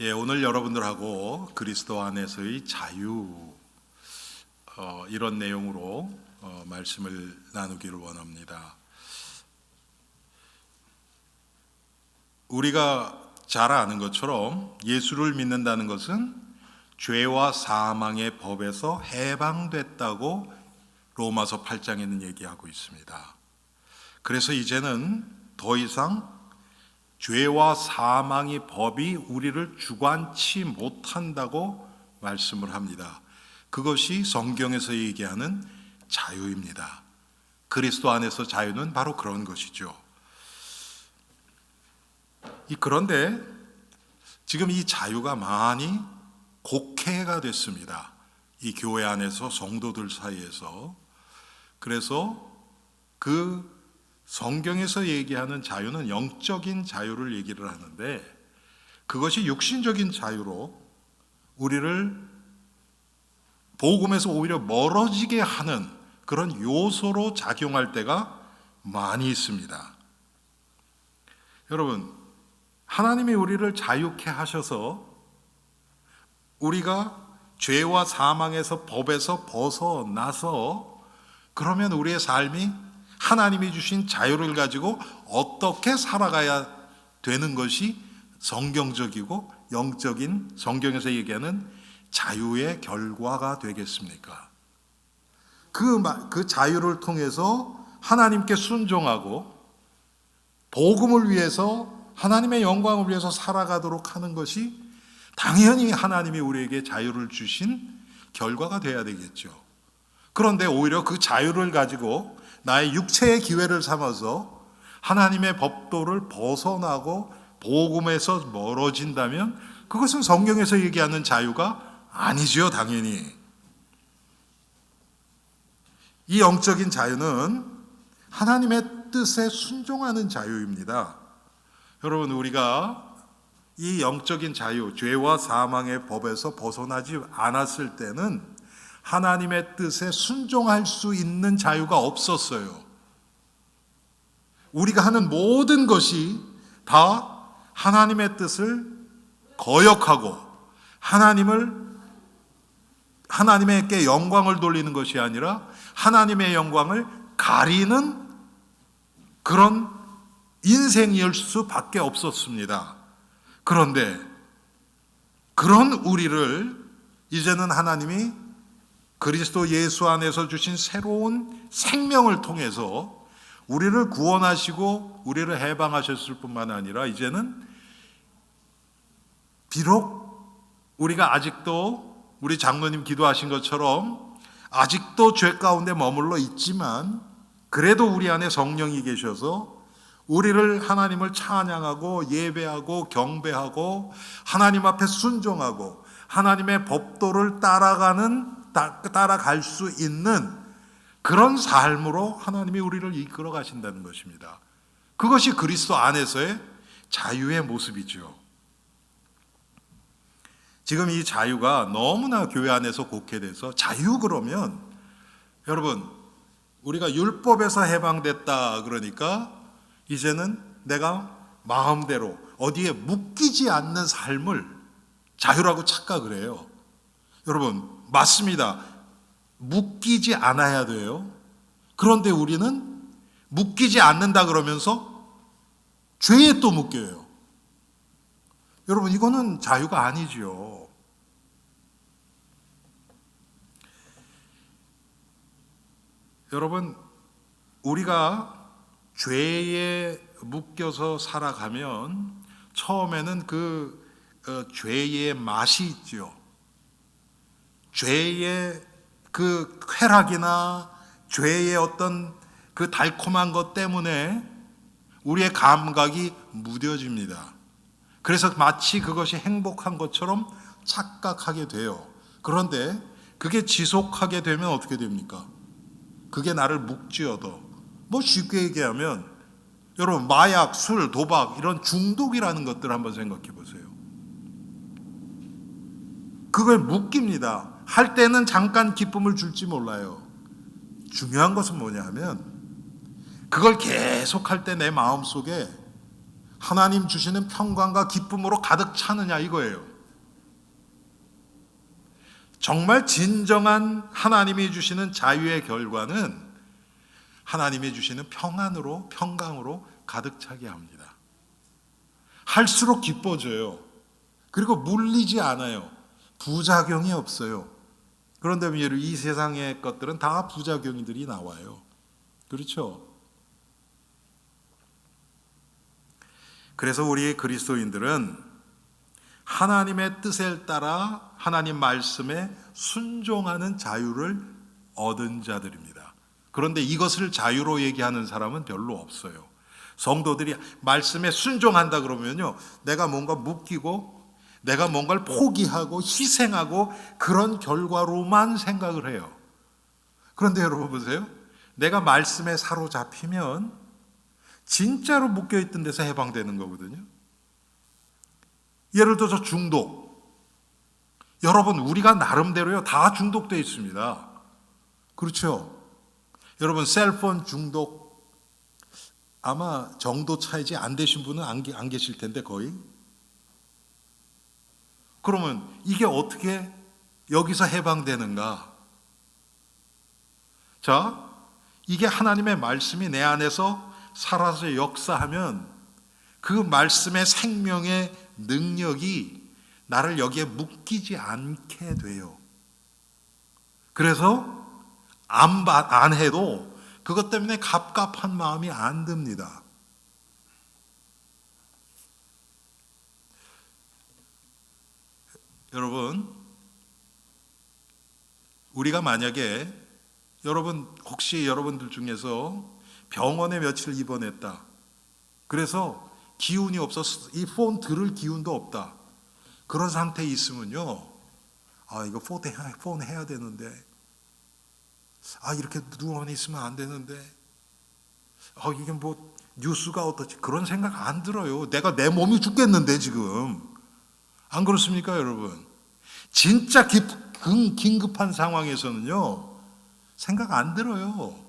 오늘 여러분들하고 그리스도 안에서의 자유 이런 내용으로 말씀을 나누기를 원합니다. 우리가 잘 아는 것처럼 예수를 믿는다는 것은 죄와 사망의 법에서 해방됐다고 로마서 8장에는 얘기하고 있습니다. 그래서 이제는 더 이상 죄와 사망의 법이 우리를 주관치 못한다고 말씀을 합니다. 그것이 성경에서 얘기하는 자유입니다. 그리스도 안에서 자유는 바로 그런 것이죠. 그런데 지금 이 자유가 많이 곡해가 됐습니다. 이 교회 안에서 성도들 사이에서. 그래서 그 성경에서 얘기하는 자유는 영적인 자유를 얘기를 하는데, 그것이 육신적인 자유로 우리를 복음에서 오히려 멀어지게 하는 그런 요소로 작용할 때가 많이 있습니다. 여러분, 하나님이 우리를 자유케 하셔서 우리가 죄와 사망에서 법에서 벗어나서 그러면 우리의 삶이 하나님이 주신 자유를 가지고 어떻게 살아가야 되는 것이 성경적이고 영적인 성경에서 얘기하는 자유의 결과가 되겠습니까? 그 자유를 통해서 하나님께 순종하고 복음을 위해서 하나님의 영광을 위해서 살아가도록 하는 것이 당연히 하나님이 우리에게 자유를 주신 결과가 되어야 되겠죠. 그런데 오히려 그 자유를 가지고 나의 육체의 기회를 삼아서 하나님의 법도를 벗어나고 복음에서 멀어진다면 그것은 성경에서 얘기하는 자유가 아니지요, 당연히. 이 영적인 자유는 하나님의 뜻에 순종하는 자유입니다. 여러분, 우리가 이 영적인 자유, 죄와 사망의 법에서 벗어나지 않았을 때는 하나님의 뜻에 순종할 수 있는 자유가 없었어요. 우리가 하는 모든 것이 다 하나님의 뜻을 거역하고 하나님에게 영광을 돌리는 것이 아니라 하나님의 영광을 가리는 그런 인생일 수밖에 없었습니다. 그런데 그런 우리를 이제는 하나님이 그리스도 예수 안에서 주신 새로운 생명을 통해서 우리를 구원하시고 우리를 해방하셨을 뿐만 아니라 이제는 비록 우리가 아직도 우리 장로님 기도하신 것처럼 아직도 죄 가운데 머물러 있지만 그래도 우리 안에 성령이 계셔서 우리를 하나님을 찬양하고 예배하고 경배하고 하나님 앞에 순종하고 하나님의 법도를 따라갈 수 있는 그런 삶으로 하나님이 우리를 이끌어 가신다는 것입니다. 그것이 그리스도 안에서의 자유의 모습이죠. 지금 이 자유가 너무나 교회 안에서 곡해돼서 자유 그러면 여러분, 우리가 율법에서 해방됐다 그러니까 이제는 내가 마음대로 어디에 묶이지 않는 삶을 자유라고 착각을 해요. 여러분, 맞습니다. 묶이지 않아야 돼요. 그런데 우리는 묶이지 않는다 그러면서 죄에 또 묶여요. 여러분, 이거는 자유가 아니지요. 여러분, 우리가 죄에 묶여서 살아가면 처음에는 그 죄의 맛이 있죠. 죄의 그 쾌락이나 죄의 어떤 그 달콤한 것 때문에 우리의 감각이 무뎌집니다. 그래서 마치 그것이 행복한 것처럼 착각하게 돼요. 그런데 그게 지속하게 되면 어떻게 됩니까? 그게 나를 묶지어도, 쉽게 얘기하면 여러분, 마약, 술, 도박 이런 중독이라는 것들 한번 생각해 보세요. 그걸 묶입니다. 할 때는 잠깐 기쁨을 줄지 몰라요. 중요한 것은 뭐냐 하면 그걸 계속할 때 내 마음속에 하나님 주시는 평강과 기쁨으로 가득 차느냐 이거예요. 정말 진정한 하나님이 주시는 자유의 결과는 하나님이 주시는 평안으로, 평강으로 가득 차게 합니다. 할수록 기뻐져요. 그리고 물리지 않아요. 부작용이 없어요. 그런데 이 세상의 것들은 다 부작용들이 나와요. 그렇죠? 그래서 우리 그리스도인들은 하나님의 뜻에 따라 하나님 말씀에 순종하는 자유를 얻은 자들입니다. 그런데 이것을 자유로 얘기하는 사람은 별로 없어요. 성도들이 말씀에 순종한다 그러면요, 내가 뭔가 묶이고 내가 뭔가를 포기하고 희생하고 그런 결과로만 생각을 해요. 그런데 여러분 보세요. 내가 말씀에 사로잡히면 진짜로 묶여있던 데서 해방되는 거거든요. 예를 들어서 중독. 여러분, 우리가 나름대로요 다 중독되어 있습니다. 그렇죠? 여러분, 셀폰 중독 아마 정도 차이지 안 되신 분은 안 계실 텐데 거의. 그러면 이게 어떻게 여기서 해방되는가? 자, 이게 하나님의 말씀이 내 안에서 살아서 역사하면 그 말씀의 생명의 능력이 나를 여기에 묶이지 않게 돼요. 그래서 안 해도 그것 때문에 갑갑한 마음이 안 듭니다. 여러분, 우리가 만약에 혹시 여러분들 중에서 병원에 며칠 입원했다. 그래서 기운이 없어서 이 폰 들을 기운도 없다. 그런 상태에 있으면요, 이거 폰 해야 되는데, 이렇게 누워만 있으면 안 되는데, 이게 뭐 뉴스가 어떻지? 그런 생각 안 들어요. 내 몸이 죽겠는데 지금. 안 그렇습니까, 여러분? 진짜 긴급한 상황에서는요, 생각 안 들어요.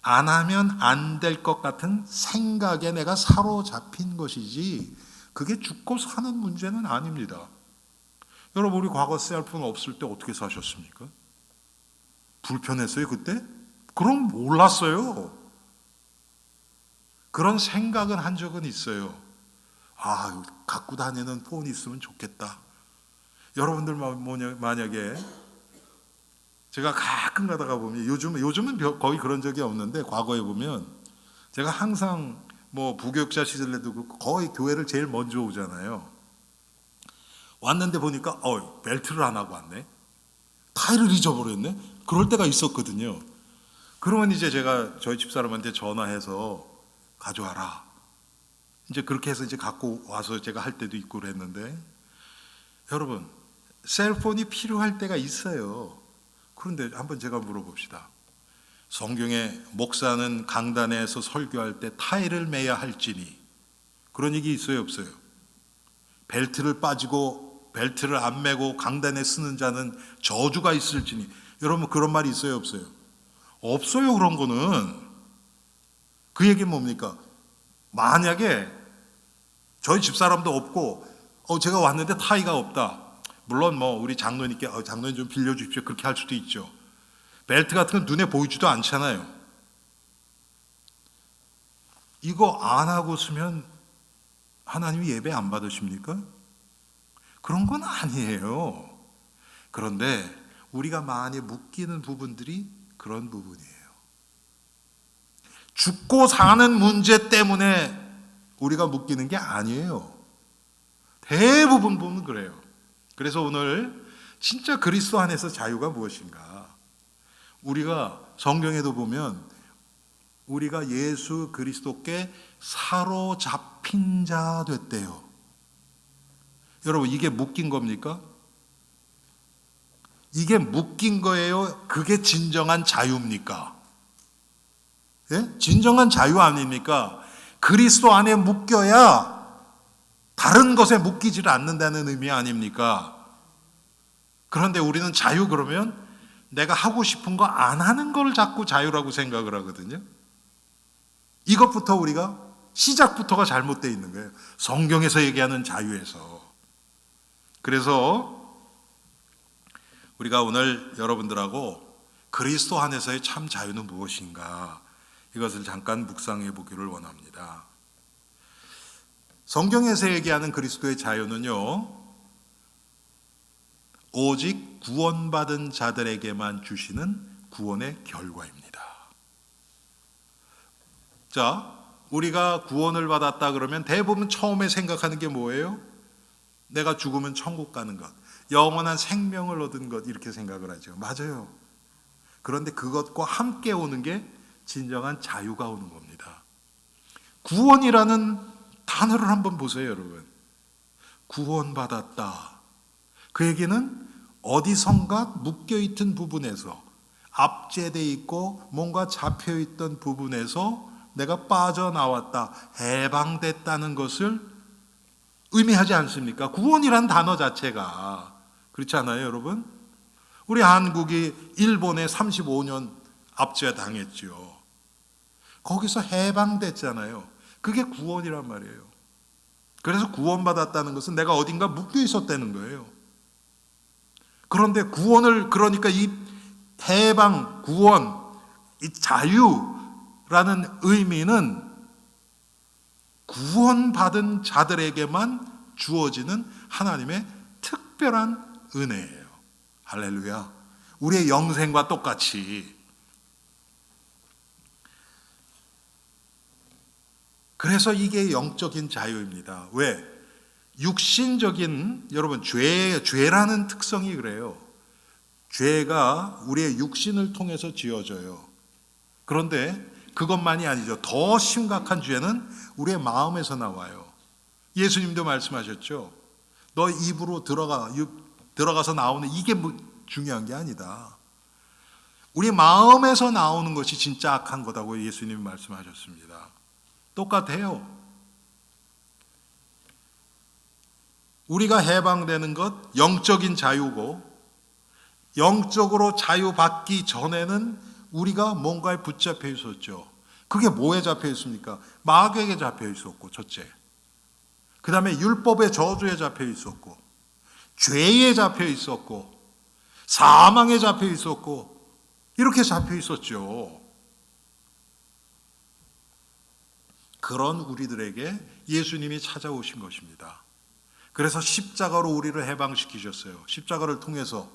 안 하면 안 될 것 같은 생각에 내가 사로잡힌 것이지, 그게 죽고 사는 문제는 아닙니다. 여러분, 우리 과거 셀폰 없을 때 어떻게 사셨습니까? 불편했어요, 그때? 그럼 몰랐어요. 그런 생각은 한 적은 있어요. 갖고 다니는 폰이 있으면 좋겠다. 여러분들 만약에 제가 가끔 가다가 보면 요즘은 거의 그런 적이 없는데 과거에 보면 제가 항상 부교육자 시절에도 거의 교회를 제일 먼저 오잖아요. 왔는데 보니까 벨트를 안 하고 왔네. 타이를 잊어버렸네. 그럴 때가 있었거든요. 그러면 이제 제가 저희 집사람한테 전화해서 가져와라. 이제 그렇게 해서 이제 갖고 와서 제가 할 때도 있고 그랬는데, 여러분, 셀폰이 필요할 때가 있어요. 그런데 한번 제가 물어봅시다. 성경에 목사는 강단에서 설교할 때 타이를 매야 할지니, 그런 얘기 있어요, 없어요? 벨트를 빠지고 벨트를 안 매고 강단에 쓰는 자는 저주가 있을지니, 여러분 그런 말이 있어요, 없어요? 없어요. 그런 거는. 그 얘기는 뭡니까? 만약에 저희 집사람도 없고 제가 왔는데 타이가 없다. 물론 우리 장로님께 장로님 좀 빌려주십시오, 그렇게 할 수도 있죠. 벨트 같은 건 눈에 보이지도 않잖아요. 이거 안 하고 쓰면 하나님이 예배 안 받으십니까? 그런 건 아니에요. 그런데 우리가 많이 묶이는 부분들이 그런 부분이에요. 죽고 사는 문제 때문에 우리가 묶이는 게 아니에요. 대부분 보면 그래요. 그래서 오늘 진짜 그리스도 안에서 자유가 무엇인가? 우리가 성경에도 보면 우리가 예수 그리스도께 사로잡힌 자 됐대요. 여러분, 이게 묶인 겁니까? 이게 묶인 거예요? 그게 진정한 자유입니까? 예? 진정한 자유 아닙니까? 그리스도 안에 묶여야 다른 것에 묶이질 않는다는 의미 아닙니까? 그런데 우리는 자유 그러면 내가 하고 싶은 거 안 하는 걸 자꾸 자유라고 생각을 하거든요. 이것부터 우리가 시작부터가 잘못되어 있는 거예요. 성경에서 얘기하는 자유에서. 그래서 우리가 오늘 여러분들하고 그리스도 안에서의 참 자유는 무엇인가, 이것을 잠깐 묵상해 보기를 원합니다. 성경에서 얘기하는 그리스도의 자유는요, 오직 구원받은 자들에게만 주시는 구원의 결과입니다. 자, 우리가 구원을 받았다 그러면 대부분 처음에 생각하는 게 뭐예요? 내가 죽으면 천국 가는 것, 영원한 생명을 얻은 것, 이렇게 생각을 하죠. 맞아요. 그런데 그것과 함께 오는 게 진정한 자유가 오는 겁니다. 구원이라는 단어를 한번 보세요, 여러분. 구원받았다. 그 얘기는 어디선가 묶여있던 부분에서, 압제되어 있고 뭔가 잡혀있던 부분에서 내가 빠져나왔다, 해방됐다는 것을 의미하지 않습니까? 구원이란 단어 자체가. 그렇지 않아요, 여러분? 우리 한국이 일본에 35년 압제당했죠. 거기서 해방됐잖아요. 그게 구원이란 말이에요. 그래서 구원받았다는 것은 내가 어딘가 묶여 있었다는 거예요. 그런데 구원을, 그러니까 이 해방, 구원, 이 자유라는 의미는 구원받은 자들에게만 주어지는 하나님의 특별한 은혜예요. 할렐루야. 우리의 영생과 똑같이. 그래서 이게 영적인 자유입니다. 왜? 육신적인, 여러분, 죄라는 특성이 그래요. 죄가 우리의 육신을 통해서 지어져요. 그런데 그것만이 아니죠. 더 심각한 죄는 우리의 마음에서 나와요. 예수님도 말씀하셨죠. 너 입으로 들어가서 나오는 이게 중요한 게 아니다. 우리 마음에서 나오는 것이 진짜 악한 거다고 예수님이 말씀하셨습니다. 똑같아요. 우리가 해방되는 것, 영적인 자유고, 영적으로 자유받기 전에는 우리가 뭔가에 붙잡혀 있었죠. 그게 뭐에 잡혀 있습니까? 마귀에게 잡혀 있었고, 첫째. 그 다음에 율법의 저주에 잡혀 있었고, 죄에 잡혀 있었고, 사망에 잡혀 있었고, 이렇게 잡혀 있었죠. 그런 우리들에게 예수님이 찾아오신 것입니다. 그래서 십자가로 우리를 해방시키셨어요. 십자가를 통해서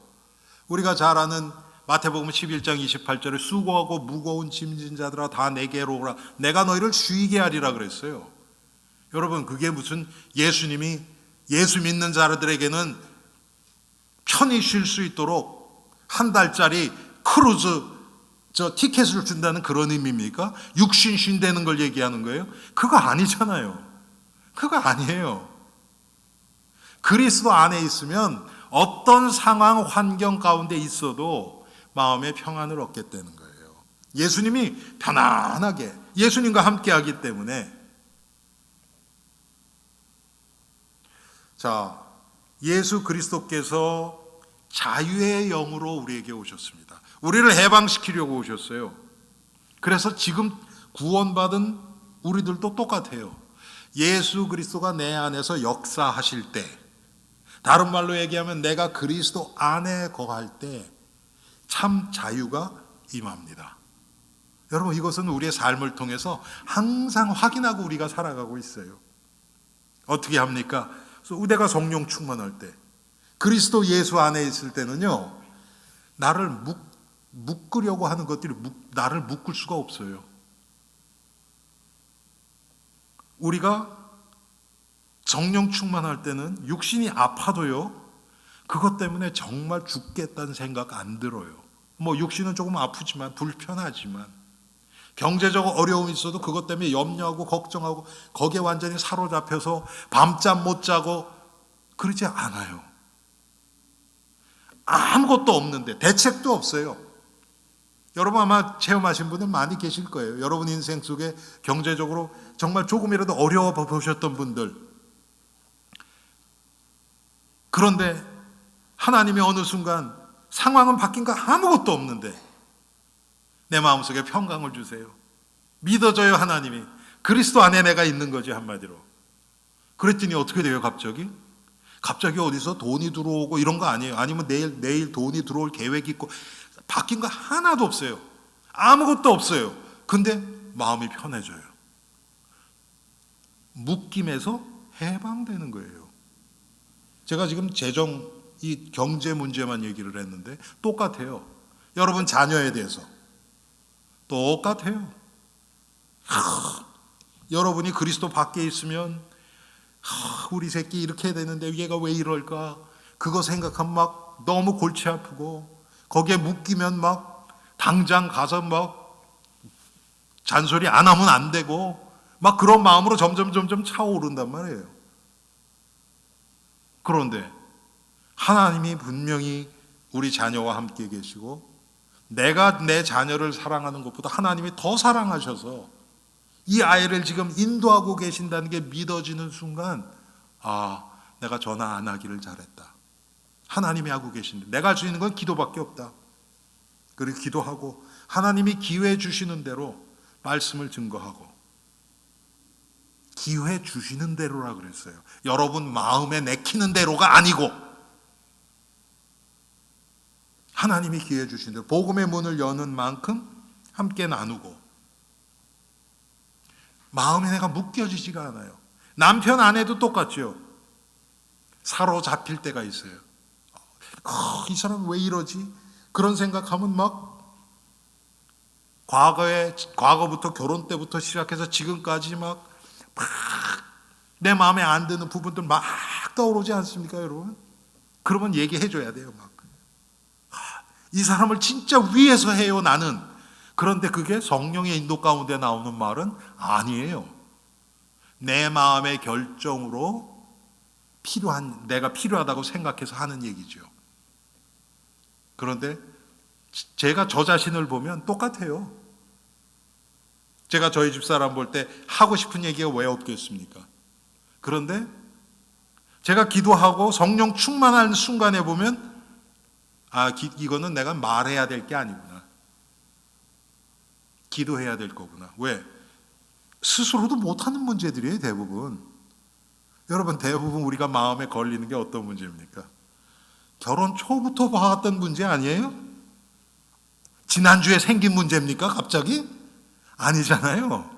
우리가 잘 아는 마태복음 11장 28절에 수고하고 무거운 짐진 자들아 다 내게로 오라, 내가 너희를 쉬게 하리라 그랬어요. 여러분, 그게 무슨 예수님이 예수 믿는 자들에게는 편히 쉴 수 있도록 한 달짜리 크루즈 티켓을 준다는 그런 의미입니까? 육신 쉰다는 걸 얘기하는 거예요? 그거 아니잖아요. 그거 아니에요. 그리스도 안에 있으면 어떤 상황, 환경 가운데 있어도 마음의 평안을 얻게 되는 거예요. 예수님이 편안하게 예수님과 함께 하기 때문에. 자, 예수 그리스도께서 자유의 영으로 우리에게 오셨습니다. 우리를 해방시키려고 오셨어요. 그래서 지금 구원받은 우리들도 똑같아요. 예수 그리스도가 내 안에서 역사하실 때, 다른 말로 얘기하면 내가 그리스도 안에 거할 때 참 자유가 임합니다. 여러분, 이것은 우리의 삶을 통해서 항상 확인하고 우리가 살아가고 있어요. 어떻게 합니까? 우리가 성령 충만할 때, 그리스도 예수 안에 있을 때는요, 나를 묶으려고 하는 것들이 나를 묶을 수가 없어요. 우리가 성령 충만할 때는 육신이 아파도요, 그것 때문에 정말 죽겠다는 생각 안 들어요. 뭐 육신은 조금 아프지만, 불편하지만, 경제적 어려움이 있어도 그것 때문에 염려하고 걱정하고 거기에 완전히 사로잡혀서 밤잠 못 자고 그러지 않아요. 아무것도 없는데, 대책도 없어요. 여러분 아마 체험하신 분은 많이 계실 거예요. 여러분 인생 속에 경제적으로 정말 조금이라도 어려워 보셨던 분들. 그런데 하나님이 어느 순간 상황은 바뀐 거 아무것도 없는데 내 마음속에 평강을 주세요. 믿어져요, 하나님이. 그리스도 안에 내가 있는 거지, 한마디로. 그랬더니 어떻게 돼요, 갑자기? 갑자기 어디서 돈이 들어오고 이런 거 아니에요. 아니면 내일 돈이 들어올 계획이 있고, 바뀐 거 하나도 없어요. 아무것도 없어요. 근데 마음이 편해져요. 묶임에서 해방되는 거예요. 제가 지금 이 경제 문제만 얘기를 했는데 똑같아요. 여러분 자녀에 대해서 똑같아요. 여러분이 그리스도 밖에 있으면 우리 새끼 이렇게 해야 되는데 얘가 왜 이럴까? 그거 생각하면 막 너무 골치 아프고, 거기에 묶이면 막 당장 가서 막 잔소리 안 하면 안 되고, 막 그런 마음으로 점점 차오른단 말이에요. 그런데 하나님이 분명히 우리 자녀와 함께 계시고, 내가 내 자녀를 사랑하는 것보다 하나님이 더 사랑하셔서 이 아이를 지금 인도하고 계신다는 게 믿어지는 순간, 내가 전화 안 하기를 잘했다. 하나님이 하고 계신데 내가 할 수 있는 건 기도밖에 없다. 그리고 기도하고 하나님이 기회 주시는 대로 말씀을 증거하고, 기회 주시는 대로라 그랬어요. 여러분 마음에 내키는 대로가 아니고 하나님이 기회 주신 대로 복음의 문을 여는 만큼 함께 나누고, 마음에 내가 묶여지지가 않아요. 남편 아내도 똑같죠. 사로잡힐 때가 있어요. 이 사람 왜 이러지? 그런 생각하면 막 과거부터 결혼 때부터 시작해서 지금까지 막 내 마음에 안 드는 부분들 막 떠오르지 않습니까, 여러분? 그러면 얘기해 줘야 돼요. 막 이 사람을 진짜 위해서 해요, 나는. 그런데 그게 성령의 인도 가운데 나오는 말은 아니에요. 내 마음의 결정으로 내가 필요하다고 생각해서 하는 얘기죠. 그런데 제가 저 자신을 보면 똑같아요. 제가 저희 집사람 볼 때 하고 싶은 얘기가 왜 없겠습니까? 그런데 제가 기도하고 성령 충만한 순간에 보면, 이거는 내가 말해야 될 게 아니구나. 기도해야 될 거구나. 왜? 스스로도 못하는 문제들이에요, 대부분. 여러분, 대부분 우리가 마음에 걸리는 게 어떤 문제입니까? 결혼 초부터 봐왔던 문제 아니에요? 지난주에 생긴 문제입니까, 갑자기? 아니잖아요.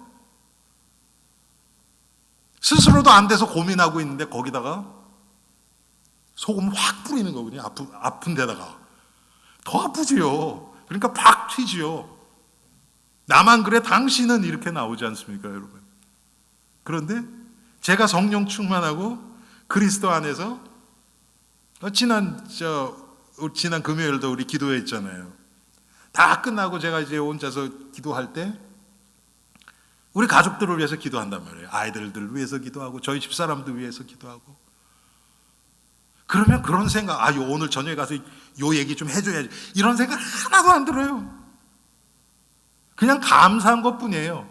스스로도 안 돼서 고민하고 있는데 거기다가 소금 확 뿌리는 거군요. 아픈 데다가. 더 아프지요. 그러니까 팍 튀지요. 나만 그래, 당신은, 이렇게 나오지 않습니까, 여러분? 그런데 제가 성령 충만하고 그리스도 안에서, 지난 금요일도 우리 기도했잖아요. 다 끝나고 제가 이제 혼자서 기도할 때 우리 가족들을 위해서 기도한단 말이에요. 아이들을 위해서 기도하고 저희 집사람들 위해서 기도하고. 그러면 그런 생각, 오늘 저녁에 가서 요 얘기 좀 해줘야지, 이런 생각 하나도 안 들어요. 그냥 감사한 것뿐이에요.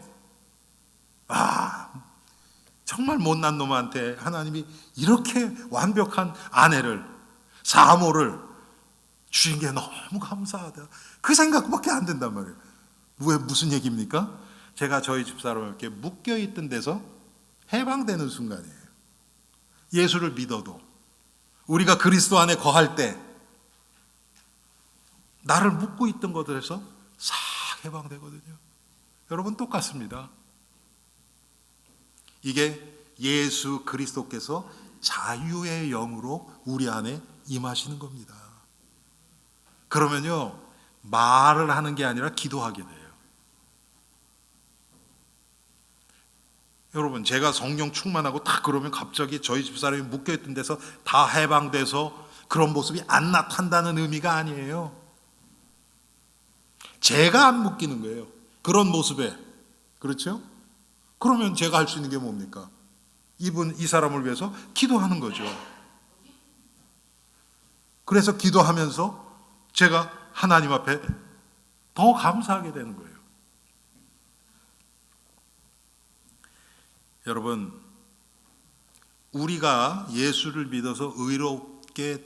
정말 못난 놈한테 하나님이 이렇게 완벽한 아내를, 사모를 주신 게 너무 감사하다. 그 생각밖에 안 된단 말이에요. 무슨 얘기입니까? 제가 저희 집사람에게 묶여있던 데서 해방되는 순간이에요. 예수를 믿어도 우리가 그리스도 안에 거할 때 나를 묶고 있던 것들에서 싹 해방되거든요. 여러분, 똑같습니다. 이게 예수 그리스도께서 자유의 영으로 우리 안에 임하시는 겁니다. 그러면요, 말을 하는 게 아니라 기도하게 돼요. 여러분, 제가 성령 충만하고 딱 그러면 갑자기 저희 집사람이 묶여있던 데서 다 해방돼서 그런 모습이 안 나타난다는 의미가 아니에요. 제가 안 묶이는 거예요, 그런 모습에. 그렇죠? 그러면 제가 할 수 있는 게 뭡니까? 이 사람을 위해서 기도하는 거죠. 그래서 기도하면서 제가 하나님 앞에 더 감사하게 되는 거예요. 여러분, 우리가 예수를 믿어서 의롭게,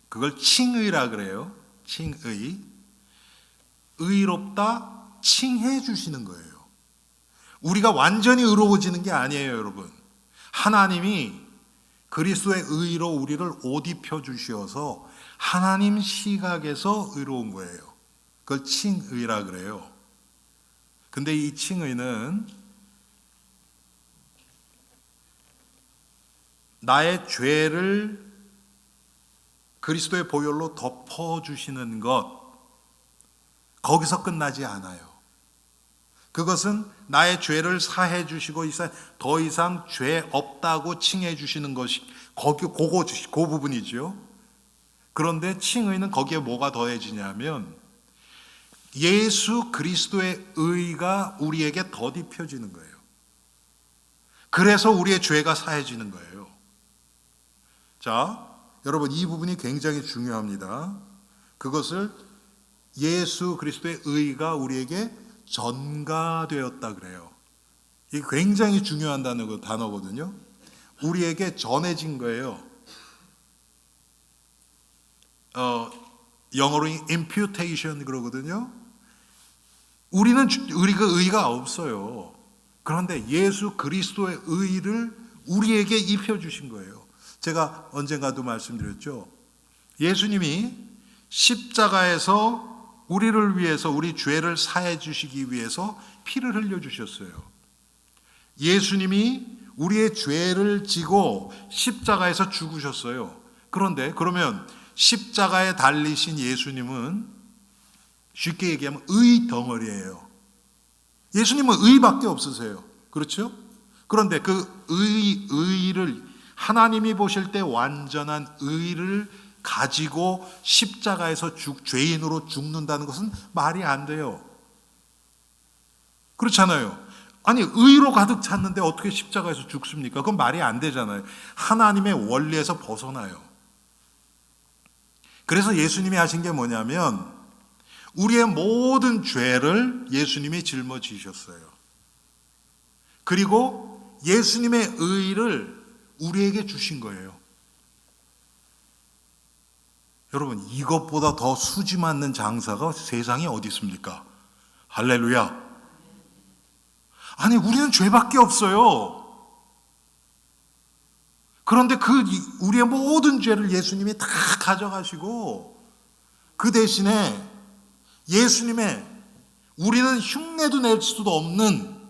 그걸 칭의라 그래요. 칭의. 의롭다 칭해 주시는 거예요. 우리가 완전히 의로워지는 게 아니에요, 여러분. 하나님이 그리스도의 의로 우리를 옷 입혀 주셔서 하나님 시각에서 의로운 거예요. 그걸 칭의라 그래요. 근데 이 칭의는 나의 죄를 그리스도의 보혈로 덮어주시는 것, 거기서 끝나지 않아요. 그것은 나의 죄를 사해 주시고 더 이상 죄 없다고 칭해 주시는 것이 그 부분이죠. 그런데 칭의는 거기에 뭐가 더해지냐면 예수 그리스도의 의가 우리에게 덧입혀지는 거예요. 그래서 우리의 죄가 사해지는 거예요. 자, 여러분, 이 부분이 굉장히 중요합니다. 그것을 예수 그리스도의 의가 우리에게 전가되었다 그래요. 이게 굉장히 중요한 단어거든요. 우리에게 전해진 거예요. 영어로 imputation 그러거든요. 우리가 의가 없어요. 그런데 예수 그리스도의 의를 우리에게 입혀주신 거예요. 제가 언젠가도 말씀드렸죠. 예수님이 십자가에서 우리를 위해서 우리 죄를 사해 주시기 위해서 피를 흘려 주셨어요. 예수님이 우리의 죄를 지고 십자가에서 죽으셨어요. 그런데 그러면 십자가에 달리신 예수님은 쉽게 얘기하면 의 덩어리예요. 예수님은 의밖에 없으세요. 그렇죠? 그런데 그 의를 하나님이 보실 때 완전한 의를 가지고 십자가에서 죄인으로 죽는다는 것은 말이 안 돼요. 그렇잖아요. 아니, 의로 가득 찼는데 어떻게 십자가에서 죽습니까? 그건 말이 안 되잖아요. 하나님의 원리에서 벗어나요. 그래서 예수님이 하신 게 뭐냐면 우리의 모든 죄를 예수님이 짊어지셨어요. 그리고 예수님의 의를 우리에게 주신 거예요. 여러분, 이것보다 더 수지 맞는 장사가 세상에 어디 있습니까? 할렐루야. 아니, 우리는 죄밖에 없어요. 그런데 우리의 모든 죄를 예수님이 다 가져가시고 그 대신에 예수님의 우리는 흉내도 낼 수도 없는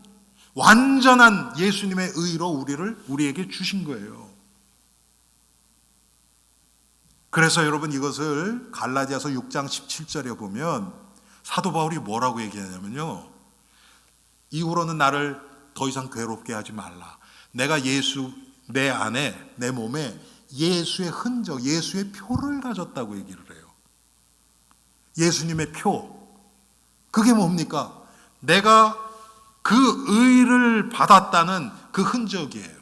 완전한 예수님의 의로 우리에게 주신 거예요. 그래서 여러분, 이것을 갈라디아서 6장 17절에 보면 사도 바울이 뭐라고 얘기하냐면요, 이후로는 나를 더 이상 괴롭게 하지 말라. 내가 내 안에, 내 몸에 예수의 흔적, 예수의 표를 가졌다고 얘기를 해요. 예수님의 표. 그게 뭡니까? 내가 그 의를 받았다는 그 흔적이에요.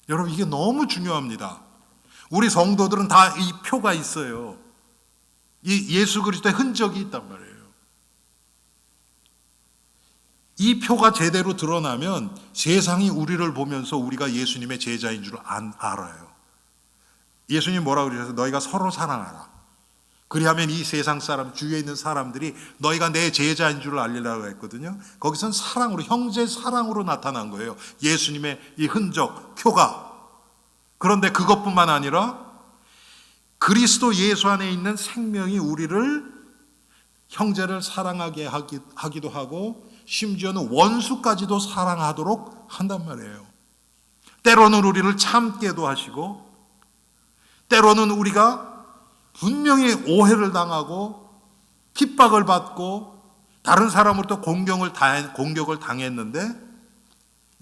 여러분, 이게 너무 중요합니다. 우리 성도들은 다 이 표가 있어요. 이 예수 그리스도의 흔적이 있단 말이에요. 이 표가 제대로 드러나면 세상이 우리를 보면서 우리가 예수님의 제자인 줄 알아요. 예수님 뭐라고 그러셨어요? 너희가 서로 사랑하라. 그리하면 이 세상 사람, 주위에 있는 사람들이 너희가 내 제자인 줄 알리라고 했거든요. 거기선 사랑으로, 형제 사랑으로 나타난 거예요. 예수님의 이 흔적, 표가. 그런데 그것뿐만 아니라 그리스도 예수 안에 있는 생명이 우리를, 형제를 사랑하게 하기도 하고 심지어는 원수까지도 사랑하도록 한단 말이에요. 때로는 우리를 참게도 하시고, 때로는 우리가 분명히 오해를 당하고 핍박을 받고 다른 사람으로부터 공격을 당했는데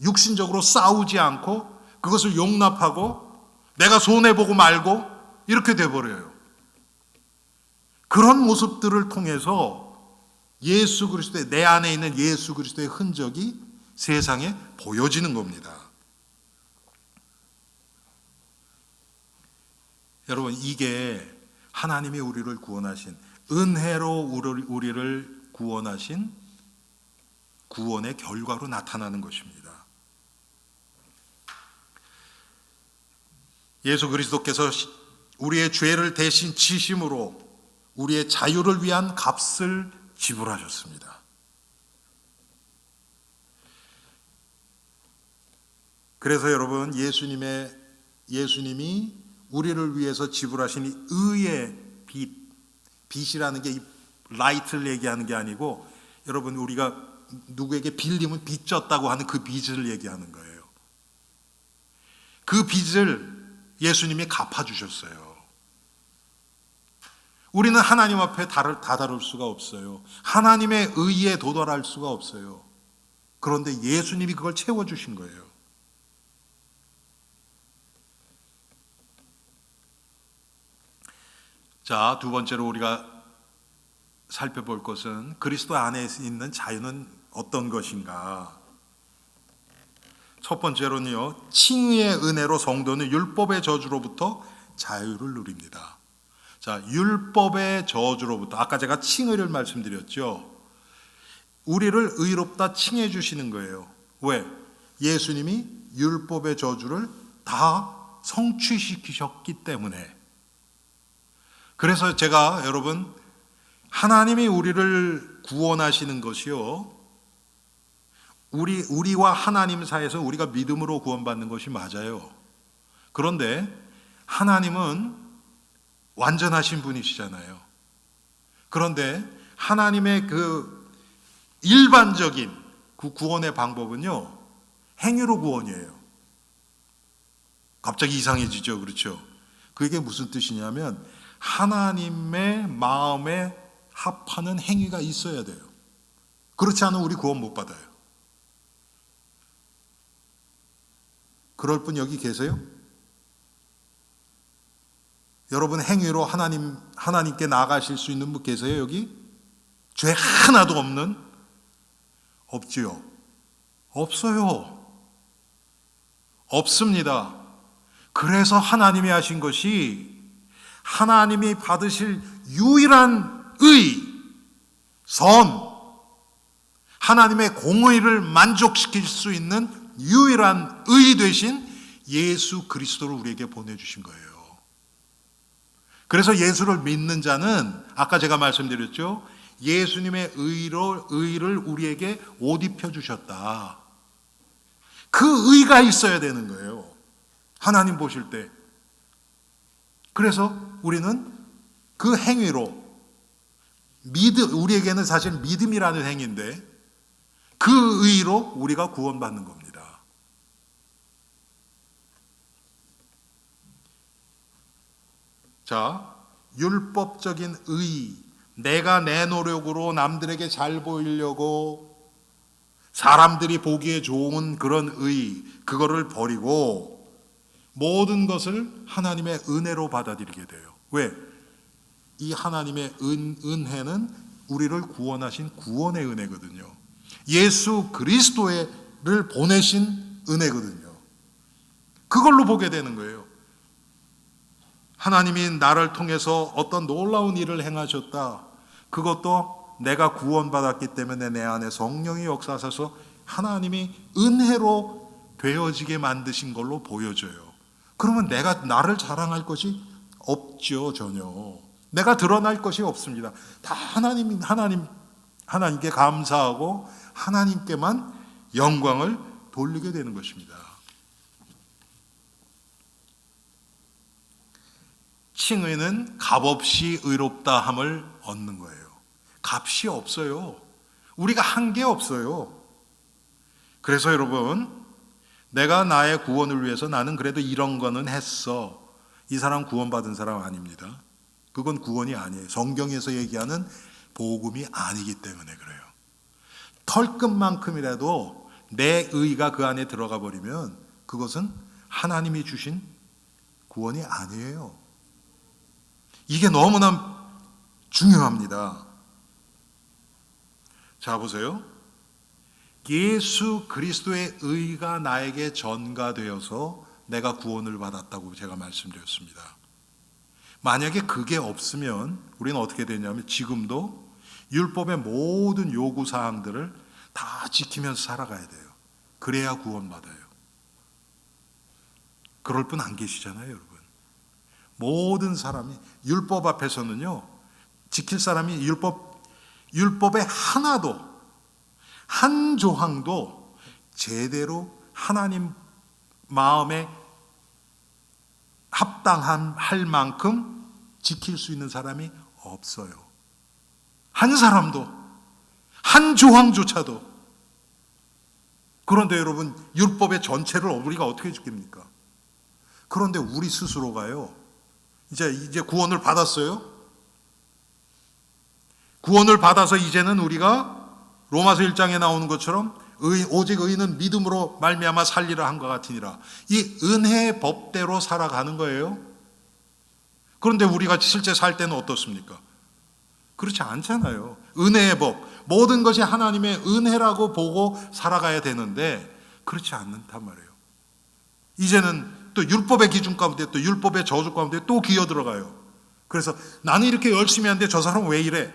육신적으로 싸우지 않고 그것을 용납하고 내가 손해보고 말고 이렇게 돼버려요. 그런 모습들을 통해서 예수 그리스도의, 내 안에 있는 예수 그리스도의 흔적이 세상에 보여지는 겁니다. 여러분, 이게 하나님이 우리를 구원하신, 은혜로 우리를 구원하신 구원의 결과로 나타나는 것입니다. 예수 그리스도께서 우리의 죄를 대신 지심으로 우리의 자유를 위한 값을 지불하셨습니다. 그래서 여러분 예수님이 우리를 위해서 지불하신 이 의의 빚이라는 게 이 라이트를 얘기하는 게 아니고 여러분 우리가 누구에게 빌리면 빚졌다고 하는 그 빚을 얘기하는 거예요. 그 빚을 예수님이 갚아주셨어요. 우리는 하나님 앞에 다다를 수가 없어요. 하나님의 의에 도달할 수가 없어요. 그런데 예수님이 그걸 채워주신 거예요. 자, 두 번째로 우리가 살펴볼 것은 그리스도 안에 있는 자유는 어떤 것인가? 첫 번째로는요, 칭의의 은혜로 성도는 율법의 저주로부터 자유를 누립니다. 자, 율법의 저주로부터, 아까 제가 칭의를 말씀드렸죠. 우리를 의롭다 칭해 주시는 거예요. 왜? 예수님이 율법의 저주를 다 성취시키셨기 때문에. 그래서 제가 여러분, 하나님이 우리를 구원하시는 것이요, 우리와 하나님 사이에서 우리가 믿음으로 구원받는 것이 맞아요. 그런데 하나님은 완전하신 분이시잖아요. 그런데 하나님의 그 일반적인 그 구원의 방법은요, 행위로 구원이에요. 갑자기 이상해지죠, 그렇죠? 그게 무슨 뜻이냐면 하나님의 마음에 합하는 행위가 있어야 돼요. 그렇지 않으면 우리 구원 못 받아요. 그럴 분 여기 계세요? 여러분 행위로 하나님께 나아가실 수 있는 분 계세요, 여기? 죄 하나도 없는? 없지요. 없어요. 없습니다. 그래서 하나님이 하신 것이 하나님이 받으실 유일한 의, 선, 하나님의 공의를 만족시킬 수 있는 유일한 의 되신 예수 그리스도를 우리에게 보내주신 거예요. 그래서 예수를 믿는 자는 아까 제가 말씀드렸죠. 예수님의 의를 우리에게 옷 입혀주셨다. 그 의가 있어야 되는 거예요. 하나님 보실 때. 그래서 우리는 그 행위로 우리에게는 사실 믿음이라는 행위인데 그 의로 우리가 구원받는 겁니다. 자, 율법적인 의, 내가 내 노력으로 남들에게 잘 보이려고 사람들이 보기에 좋은 그런 의, 그거를 버리고 모든 것을 하나님의 은혜로 받아들이게 돼요. 왜? 이 하나님의 은혜는 우리를 구원하신 구원의 은혜거든요. 예수 그리스도를 보내신 은혜거든요. 그걸로 보게 되는 거예요. 하나님이 나를 통해서 어떤 놀라운 일을 행하셨다. 그것도 내가 구원받았기 때문에 내 안에 성령이 역사하셔서 하나님이 은혜로 되어지게 만드신 걸로 보여져요. 그러면 내가 나를 자랑할 것이 없죠, 전혀. 내가 드러날 것이 없습니다. 다 하나님께 감사하고 하나님께만 영광을 돌리게 되는 것입니다. 칭의는 값없이 의롭다함을 얻는 거예요. 값이 없어요. 우리가 한 게 없어요. 그래서 여러분, 내가 나의 구원을 위해서 나는 그래도 이런 거는 했어. 이 사람 구원받은 사람 아닙니다. 그건 구원이 아니에요. 성경에서 얘기하는 복음이 아니기 때문에 그래요. 털끝만큼이라도 내 의가 그 안에 들어가 버리면 그것은 하나님이 주신 구원이 아니에요. 이게 너무나 중요합니다. 자, 보세요. 예수 그리스도의 의가 나에게 전가되어서 내가 구원을 받았다고 제가 말씀드렸습니다. 만약에 그게 없으면 우리는 어떻게 되냐면 지금도 율법의 모든 요구사항들을 다 지키면서 살아가야 돼요. 그래야 구원받아요. 그럴 분 안 계시잖아요, 여러분. 모든 사람이 율법 앞에서는요, 지킬 사람이 율법의 하나도 한 조항도 제대로 하나님 마음에 합당한 할 만큼 지킬 수 있는 사람이 없어요. 한 사람도, 한 조항조차도. 그런데 여러분, 율법의 전체를 우리가 어떻게 지킵니까? 그런데 우리 스스로가요, 이제 구원을 받았어요. 구원을 받아서 이제는 우리가 로마서 1장에 나오는 것처럼 오직 의인은 믿음으로 말미암아 살리라 한 것 같으니라. 이 은혜의 법대로 살아가는 거예요. 그런데 우리가 실제 살 때는 어떻습니까? 그렇지 않잖아요. 은혜의 법, 모든 것이 하나님의 은혜라고 보고 살아가야 되는데 그렇지 않단 말이에요. 이제는 또 율법의 기준 가운데, 또 율법의 저주 가운데 또 기어 들어가요. 그래서 나는 이렇게 열심히 하는데 저 사람은 왜 이래?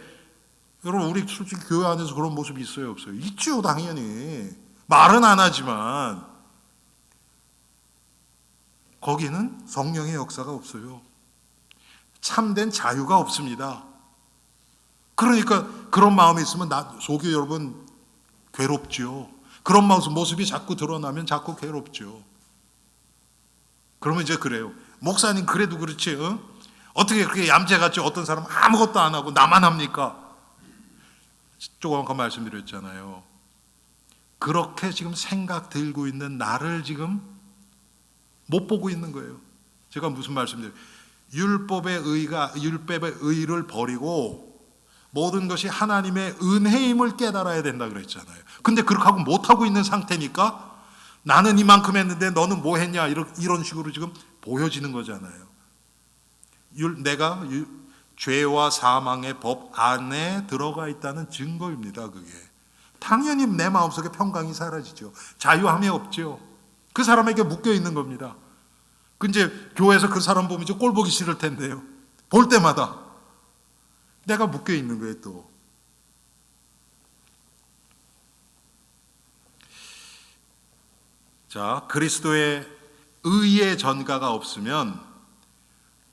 여러분, 우리 솔직히 교회 안에서 그런 모습이 있어요, 없어요? 있죠, 당연히. 말은 안 하지만 거기는 성령의 역사가 없어요. 참된 자유가 없습니다. 그러니까 그런 마음이 있으면 속이 여러분 괴롭죠. 그런 모습이 자꾸 드러나면 자꾸 괴롭죠. 그러면 이제 그래요. 목사님 그래도 그렇지, 어떻게 그렇게 얌체같이 어떤 사람은 아무것도 안 하고 나만 합니까? 조금 아까 말씀드렸잖아요. 그렇게 지금 생각 들고 있는 나를 지금 못 보고 있는 거예요. 제가 무슨 말씀드려요? 율법의 의를 버리고 모든 것이 하나님의 은혜임을 깨달아야 된다 그랬잖아요. 근데 그렇게 하고 못하고 있는 상태니까 나는 이만큼 했는데 너는 뭐 했냐, 이런 식으로 지금 보여지는 거잖아요. 내가 죄와 사망의 법 안에 들어가 있다는 증거입니다. 그게 당연히 내 마음속에 평강이 사라지죠. 자유함이 없죠. 그 사람에게 묶여 있는 겁니다. 근데 교회에서 그 사람 보면 이제 꼴 보기 싫을 텐데요. 볼 때마다 내가 묶여 있는 거예요. 또 자, 그리스도의 의의 전가가 없으면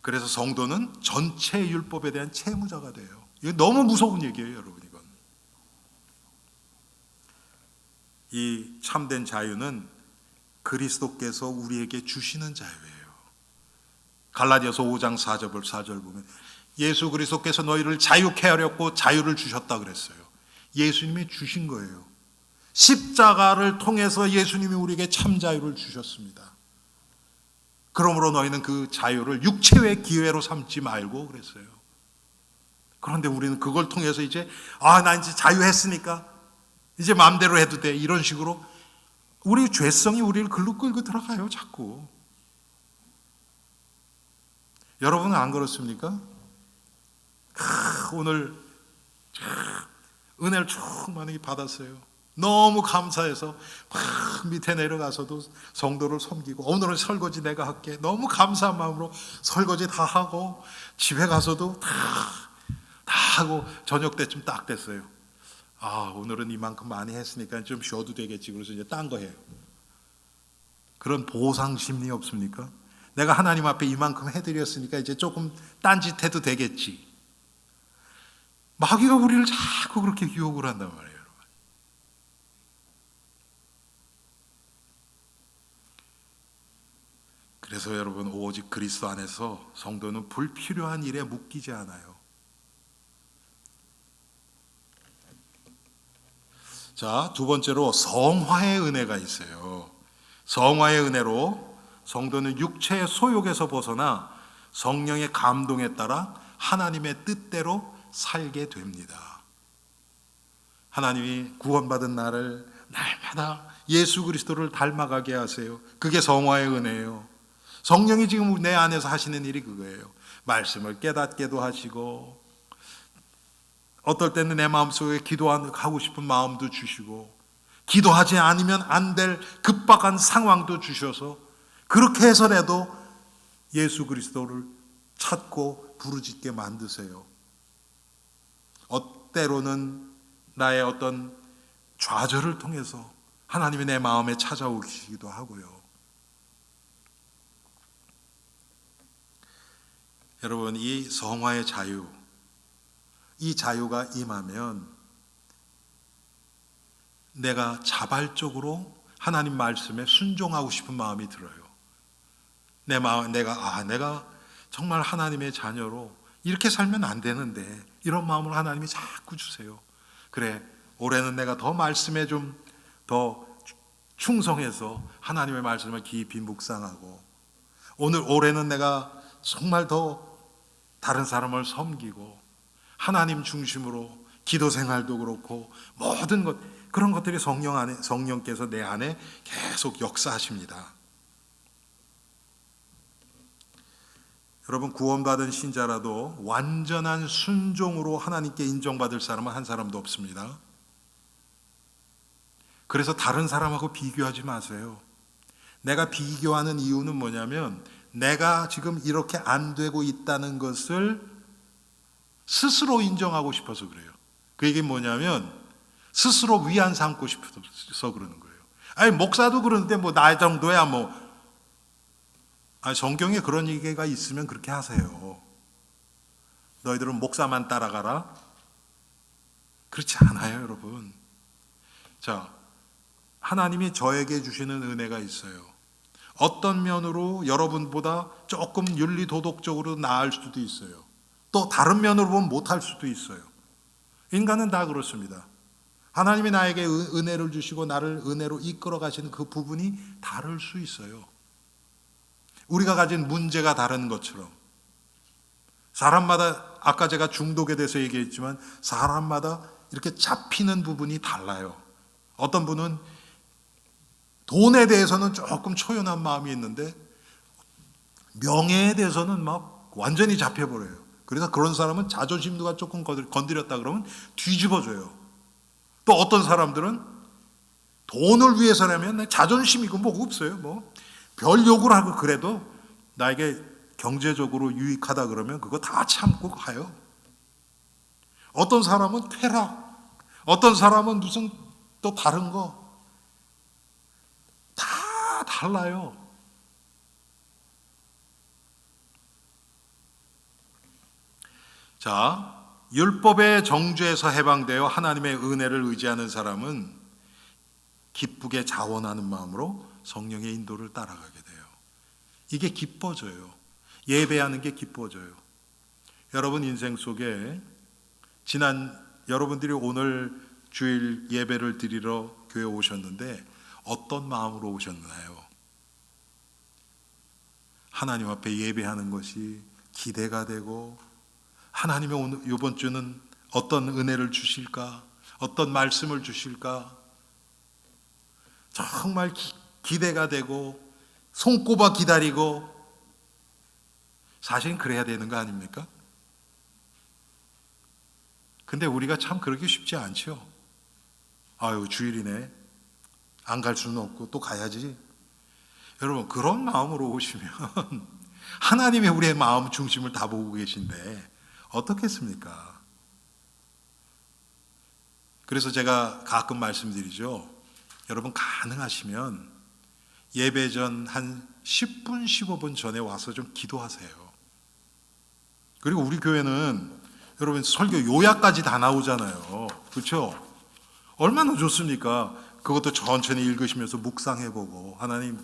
그래서 성도는 전체 율법에 대한 채무자가 돼요. 이거 너무 무서운 얘기예요, 여러분. 이건 이 참된 자유는 그리스도께서 우리에게 주시는 자유예요. 갈라디아서 5장 4절 보면 예수 그리스도께서 너희를 자유케 하려고 자유를 주셨다 그랬어요. 예수님이 주신 거예요. 십자가를 통해서 예수님이 우리에게 참 자유를 주셨습니다. 그러므로 너희는 그 자유를 육체의 기회로 삼지 말고 그랬어요. 그런데 우리는 그걸 통해서 이제 나 이제 자유했으니까 이제 마음대로 해도 돼, 이런 식으로 우리 죄성이 우리를 글로 끌고 들어가요, 자꾸. 여러분은 안 그렇습니까? 오늘 은혜를 충만히 받았어요. 너무 감사해서 막 밑에 내려가서도 성도를 섬기고, 오늘은 설거지 내가 할게, 너무 감사한 마음으로 설거지 다 하고, 집에 가서도 다 하고 저녁 때쯤 딱 됐어요. 오늘은 이만큼 많이 했으니까 좀 쉬어도 되겠지. 그래서 이제 딴 거 해요. 그런 보상 심리 없습니까? 내가 하나님 앞에 이만큼 해드렸으니까 이제 조금 딴짓 해도 되겠지. 마귀가 우리를 자꾸 그렇게 유혹을 한단 말이에요. 그래서 여러분, 오직 그리스도 안에서 성도는 불필요한 일에 묶이지 않아요. 자, 두 번째로 성화의 은혜가 있어요. 성화의 은혜로 성도는 육체의 소욕에서 벗어나 성령의 감동에 따라 하나님의 뜻대로 살게 됩니다. 하나님이 구원받은 나를 날마다 예수 그리스도를 닮아가게 하세요. 그게 성화의 은혜예요. 성령이 지금 내 안에서 하시는 일이 그거예요. 말씀을 깨닫게도 하시고, 어떨 때는 내 마음속에 기도하고 싶은 마음도 주시고, 기도하지 않으면 안 될 급박한 상황도 주셔서 그렇게 해서라도 예수 그리스도를 찾고 부르짖게 만드세요. 때로는 나의 어떤 좌절을 통해서 하나님이 내 마음에 찾아오시기도 하고요. 여러분, 이 성화의 자유, 이 자유가 임하면 내가 자발적으로 하나님 말씀에 순종하고 싶은 마음이 들어요. 내가 정말 하나님의 자녀로 이렇게 살면 안 되는데, 이런 마음을 하나님이 자꾸 주세요. 그래, 올해는 내가 더 말씀에 좀 더 충성해서 하나님의 말씀을 깊이 묵상하고, 올해는 내가 정말 더 다른 사람을 섬기고 하나님 중심으로 기도 생활도 그렇고 모든 것, 그런 것들이 성령께서 내 안에 계속 역사하십니다. 여러분, 구원받은 신자라도 완전한 순종으로 하나님께 인정받을 사람은 한 사람도 없습니다. 그래서 다른 사람하고 비교하지 마세요. 내가 비교하는 이유는 뭐냐면, 내가 지금 이렇게 안 되고 있다는 것을 스스로 인정하고 싶어서 그래요. 그 얘기는 뭐냐면, 스스로 위안 삼고 싶어서 그러는 거예요. 아니, 목사도 그러는데 뭐 나 정도야 뭐. 성경에 그런 얘기가 있으면 그렇게 하세요. 너희들은 목사만 따라가라? 그렇지 않아요, 여러분. 자, 하나님이 저에게 주시는 은혜가 있어요. 어떤 면으로 여러분보다 조금 윤리도덕적으로 나을 수도 있어요. 또 다른 면으로 보면 못할 수도 있어요. 인간은 다 그렇습니다. 하나님이 나에게 은혜를 주시고 나를 은혜로 이끌어 가시는 그 부분이 다를 수 있어요. 우리가 가진 문제가 다른 것처럼 사람마다, 아까 제가 중독에 대해서 얘기했지만 사람마다 이렇게 잡히는 부분이 달라요. 어떤 분은 돈에 대해서는 조금 초연한 마음이 있는데 명예에 대해서는 막 완전히 잡혀버려요. 그래서 그런 사람은 자존심 누가 조금 건드렸다 그러면 뒤집어져요. 또 어떤 사람들은 돈을 위해서라면 자존심이고 뭐가 없어요. 뭐 별 욕을 하고 그래도 나에게 경제적으로 유익하다 그러면 그거 다 참고 가요. 어떤 사람은 쾌락, 어떤 사람은 무슨 또 다른 거, 다 달라요. 자, 율법의 정죄에서 해방되어 하나님의 은혜를 의지하는 사람은 기쁘게 자원하는 마음으로 성령의 인도를 따라가게 돼요. 이게 기뻐져요. 예배하는 게 기뻐져요. 여러분 인생 속에 여러분들이 오늘 주일 예배를 드리러 교회 오셨는데 어떤 마음으로 오셨나요? 하나님 앞에 예배하는 것이 기대가 되고, 하나님이 오늘 이번 주는 어떤 은혜를 주실까? 어떤 말씀을 주실까? 정말 기대가 되고 손꼽아 기다리고, 사실은 그래야 되는 거 아닙니까? 근데 우리가 참 그러기 쉽지 않죠. 아유, 주일이네. 안 갈 수는 없고 또 가야지. 여러분, 그런 마음으로 오시면 하나님이 우리의 마음 중심을 다 보고 계신데 어떻겠습니까? 그래서 제가 가끔 말씀드리죠. 여러분, 가능하시면 예배 전 한 10분, 15분 전에 와서 좀 기도하세요. 그리고 우리 교회는 여러분 설교 요약까지 다 나오잖아요. 그렇죠? 얼마나 좋습니까? 그것도 천천히 읽으시면서 묵상해보고, 하나님,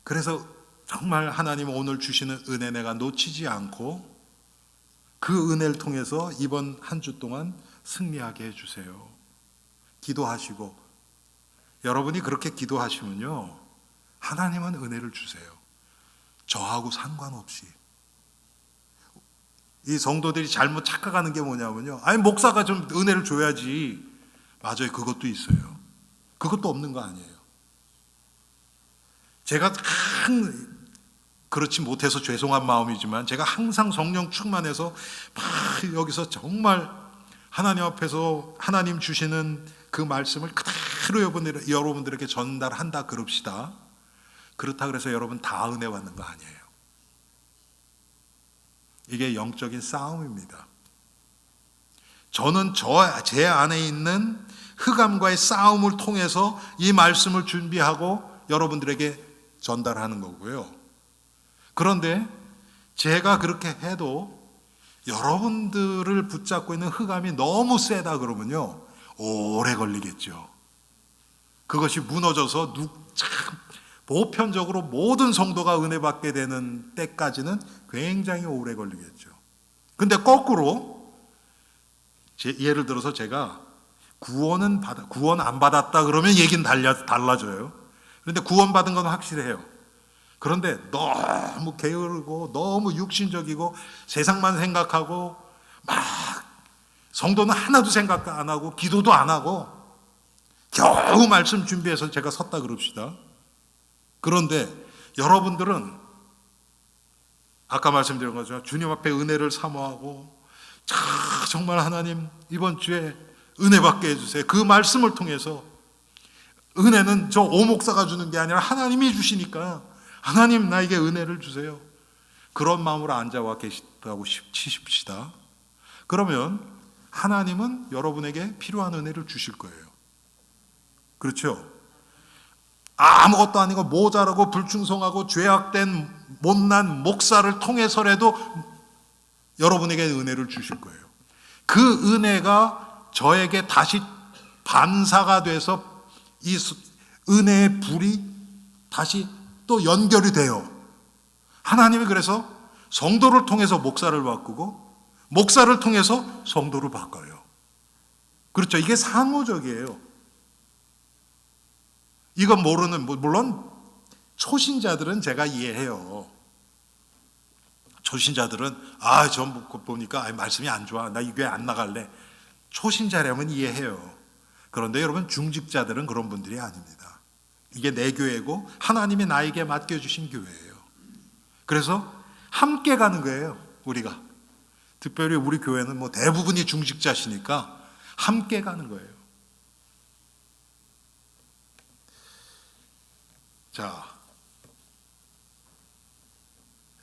그래서 정말 하나님 오늘 주시는 은혜 내가 놓치지 않고 그 은혜를 통해서 이번 한 주 동안 승리하게 해주세요. 기도하시고, 여러분이 그렇게 기도하시면요, 하나님은 은혜를 주세요. 저하고 상관없이. 이 성도들이 잘못 착각하는 게 뭐냐면요, 아니 목사가 좀 은혜를 줘야지. 맞아요, 그것도 있어요. 그것도 없는 거 아니에요. 제가 그렇지 못해서 죄송한 마음이지만 제가 항상 성령 충만해서 막 여기서 정말 하나님 앞에서 하나님 주시는 그 말씀을 그대로 여러분들에게 전달한다 그럽시다. 그렇다 그래서 여러분 다 은혜 받는 거 아니에요. 이게 영적인 싸움입니다. 저는 제 안에 있는 흑암과의 싸움을 통해서 이 말씀을 준비하고 여러분들에게 전달하는 거고요. 그런데 제가 그렇게 해도 여러분들을 붙잡고 있는 흑암이 너무 세다 그러면요, 오래 걸리겠죠. 그것이 무너져서 참 보편적으로 모든 성도가 은혜 받게 되는 때까지는 굉장히 오래 걸리겠죠. 근데 거꾸로 예를 들어서 제가 구원 안 받았다 그러면 얘기는 달라져요. 그런데 구원 받은 건 확실해요. 그런데 너무 게으르고 너무 육신적이고 세상만 생각하고 막 성도는 하나도 생각 안 하고 기도도 안 하고 겨우 말씀 준비해서 제가 섰다 그럽시다. 그런데 여러분들은 아까 말씀드린 것처럼 주님 앞에 은혜를 사모하고 정말 하나님 이번 주에 은혜 받게 해주세요. 그 말씀을 통해서 은혜는 저 오목사가 주는 게 아니라 하나님이 주시니까 하나님 나에게 은혜를 주세요. 그런 마음으로 앉아와 계시다고 치십시다. 그러면 하나님은 여러분에게 필요한 은혜를 주실 거예요. 그렇죠? 아무것도 아니고 모자라고 불충성하고 죄악된 못난 목사를 통해서라도 여러분에게 은혜를 주실 거예요. 그 은혜가 저에게 다시 반사가 돼서 이 은혜의 불이 다시 또 연결이 돼요. 하나님이 그래서 성도를 통해서 목사를 바꾸고 목사를 통해서 성도를 바꿔요. 그렇죠? 이게 상호적이에요. 이건 모르는, 물론 초신자들은 제가 이해해요. 초신자들은 전 보니까 말씀이 안 좋아. 나 이 교회 안 나갈래. 초신자라면 이해해요. 그런데 여러분 중직자들은 그런 분들이 아닙니다. 이게 내 교회고 하나님이 나에게 맡겨주신 교회예요. 그래서 함께 가는 거예요. 우리가. 특별히 우리 교회는 뭐 대부분이 중직자시니까 함께 가는 거예요. 자,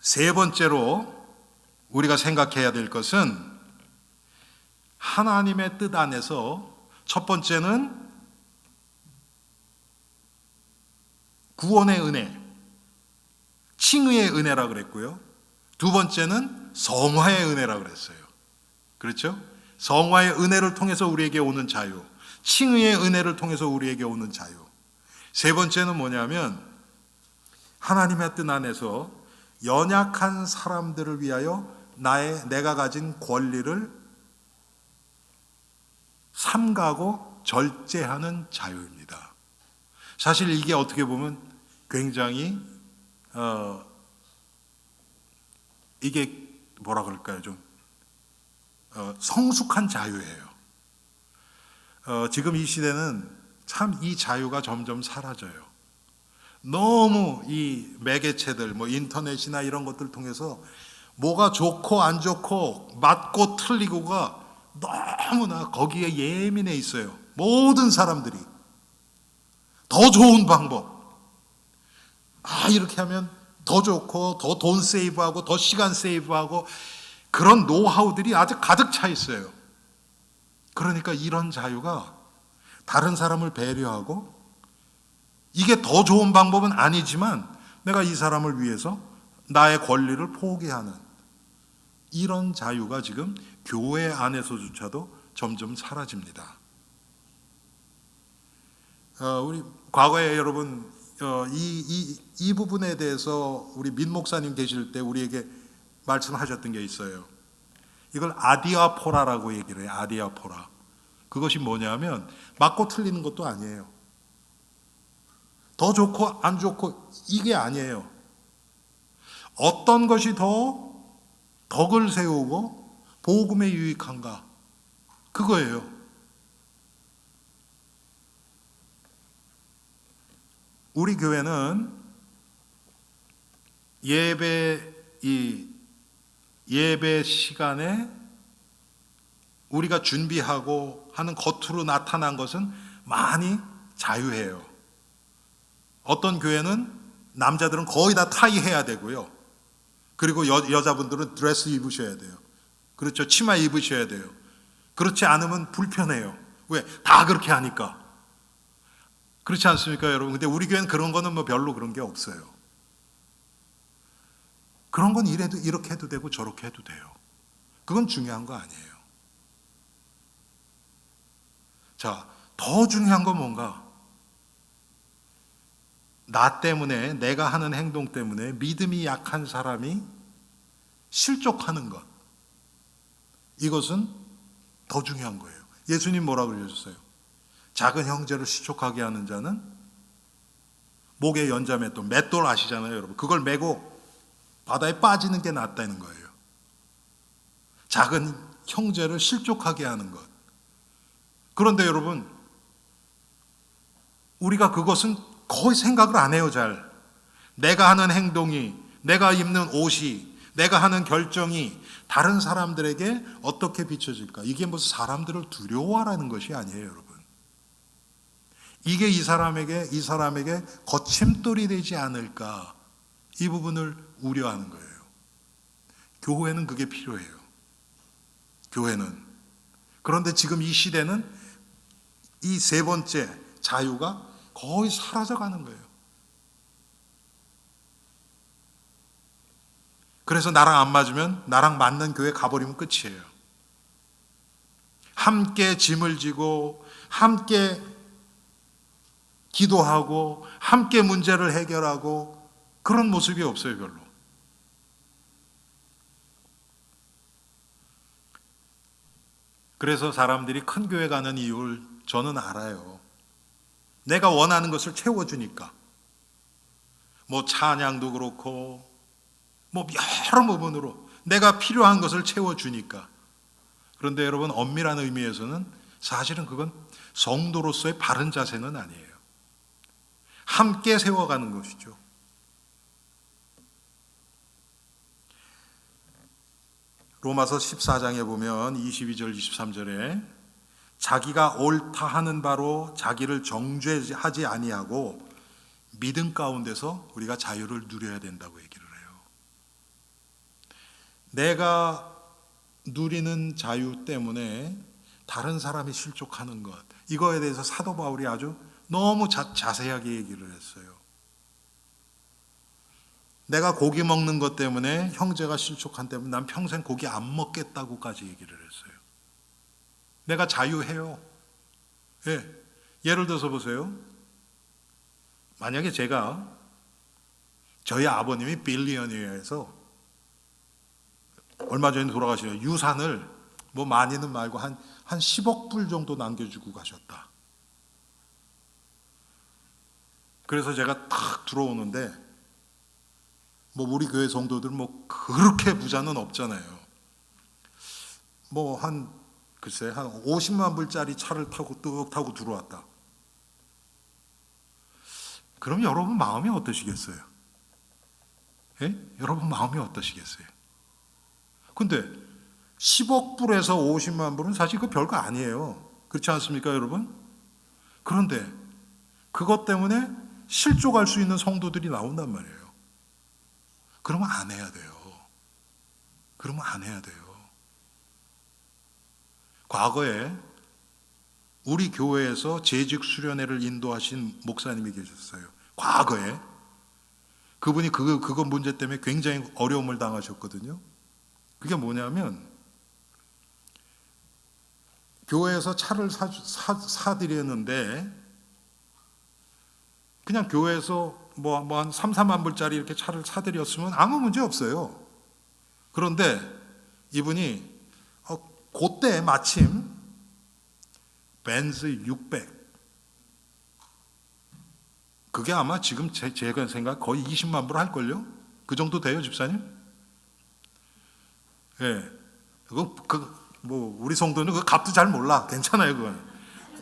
세 번째로 우리가 생각해야 될 것은 하나님의 뜻 안에서 첫 번째는 구원의 은혜, 칭의의 은혜라 그랬고요. 두 번째는 성화의 은혜라 그랬어요. 그렇죠? 성화의 은혜를 통해서 우리에게 오는 자유, 칭의의 은혜를 통해서 우리에게 오는 자유. 세 번째는 뭐냐면 하나님의 뜻 안에서 연약한 사람들을 위하여 내가 가진 권리를 삼가고 절제하는 자유입니다. 사실 이게 어떻게 보면 굉장히 이게 뭐라 그럴까요? 좀 성숙한 자유예요. 지금 이 시대는 참 이 자유가 점점 사라져요. 너무 이 매개체들, 인터넷이나 이런 것들 통해서 뭐가 좋고 안 좋고 맞고 틀리고가 너무나 거기에 예민해 있어요. 모든 사람들이 더 좋은 방법, 이렇게 하면 더 좋고 더 돈 세이브하고 더 시간 세이브하고 그런 노하우들이 아주 가득 차 있어요. 그러니까 이런 자유가 다른 사람을 배려하고 이게 더 좋은 방법은 아니지만 내가 이 사람을 위해서 나의 권리를 포기하는 이런 자유가 지금 교회 안에서조차도 점점 사라집니다. 우리 과거에 여러분 이 부분에 대해서 우리 민 목사님 계실 때 우리에게 말씀하셨던 게 있어요. 이걸 아디아포라라고 얘기를 해요. 아디아포라. 그것이 뭐냐면 맞고 틀리는 것도 아니에요. 더 좋고 안 좋고 이게 아니에요. 어떤 것이 더 덕을 세우고 복음에 유익한가? 그거예요. 우리 교회는 예배 시간에 우리가 준비하고 하는 겉으로 나타난 것은 많이 자유해요. 어떤 교회는 남자들은 거의 다 타이 해야 되고요. 그리고 여자분들은 드레스 입으셔야 돼요. 그렇죠. 치마 입으셔야 돼요. 그렇지 않으면 불편해요. 왜? 다 그렇게 하니까. 그렇지 않습니까, 여러분? 근데 우리 교회는 그런 거는 별로 그런 게 없어요. 그런 건 이렇게 해도 되고 저렇게 해도 돼요. 그건 중요한 거 아니에요. 자, 더 중요한 건 뭔가? 나 때문에, 내가 하는 행동 때문에 믿음이 약한 사람이 실족하는 것, 이것은 더 중요한 거예요. 예수님 뭐라고 그러셨어요? 작은 형제를 실족하게 하는 자는 목에 연자맷돌, 맷돌 아시잖아요, 여러분. 그걸 메고 바다에 빠지는 게 낫다는 거예요. 작은 형제를 실족하게 하는 것. 그런데 여러분, 우리가 그것은 거의 생각을 안 해요, 잘. 내가 하는 행동이, 내가 입는 옷이, 내가 하는 결정이 다른 사람들에게 어떻게 비춰질까? 이게 무슨 사람들을 두려워하라는 것이 아니에요, 여러분. 이게 이 사람에게 거침돌이 되지 않을까? 이 부분을 우려하는 거예요. 교회는 그게 필요해요. 교회는. 그런데 지금 이 시대는 이 세 번째 자유가 거의 사라져가는 거예요. 그래서 나랑 안 맞으면 나랑 맞는 교회 가버리면 끝이에요. 함께 짐을 지고 함께 기도하고 함께 문제를 해결하고 그런 모습이 없어요, 별로. 그래서 사람들이 큰 교회 가는 이유를 저는 알아요. 내가 원하는 것을 채워주니까. 뭐 찬양도 그렇고 뭐 여러 부분으로 내가 필요한 것을 채워주니까. 그런데 여러분, 엄밀한 의미에서는 사실은 그건 성도로서의 바른 자세는 아니에요. 함께 세워가는 것이죠. 로마서 14장에 보면 22절 23절에 자기가 옳다 하는 바로 자기를 정죄하지 아니하고 믿음 가운데서 우리가 자유를 누려야 된다고 얘기를 해요. 내가 누리는 자유 때문에 다른 사람이 실족하는 것, 이거에 대해서 사도 바울이 아주 너무 자세하게 얘기를 했어요. 내가 고기 먹는 것 때문에 형제가 실족한 때문에 난 평생 고기 안 먹겠다고까지 얘기를 했어요. 내가 자유해요. 예. 예를 들어서 보세요. 만약에 저희 아버님이 빌리언이어서 얼마 전에 돌아가시네요. 유산을 뭐 많이는 말고 한 10억 불 정도 남겨주고 가셨다. 그래서 제가 탁 들어오는데 뭐 우리 교회 성도들 뭐 그렇게 부자는 없잖아요. 뭐 글쎄 한 50만 불짜리 차를 타고 들어왔다. 그럼 여러분 마음이 어떠시겠어요? 예? 여러분 마음이 어떠시겠어요? 근데 10억 불에서 50만 불은 사실 그 별거 아니에요. 그렇지 않습니까, 여러분? 그런데 그것 때문에 실족할 수 있는 성도들이 나온단 말이에요. 그러면 안 해야 돼요. 그러면 안 해야 돼요. 과거에 우리 교회에서 재직 수련회를 인도하신 목사님이 계셨어요. 과거에. 그분이 그거 문제 때문에 굉장히 어려움을 당하셨거든요. 그게 뭐냐면 교회에서 차를 사드렸는데 그냥 교회에서 뭐 한 3, 4만 불짜리 이렇게 차를 사드렸으면 아무 문제 없어요. 그런데 이분이 그때 마침 벤츠 600, 그게 아마 지금 제가 생각 거의 20만 불 할걸요? 그 정도 돼요, 집사님? 예. 뭐 우리 성도는 그 값도 잘 몰라. 괜찮아요, 그건.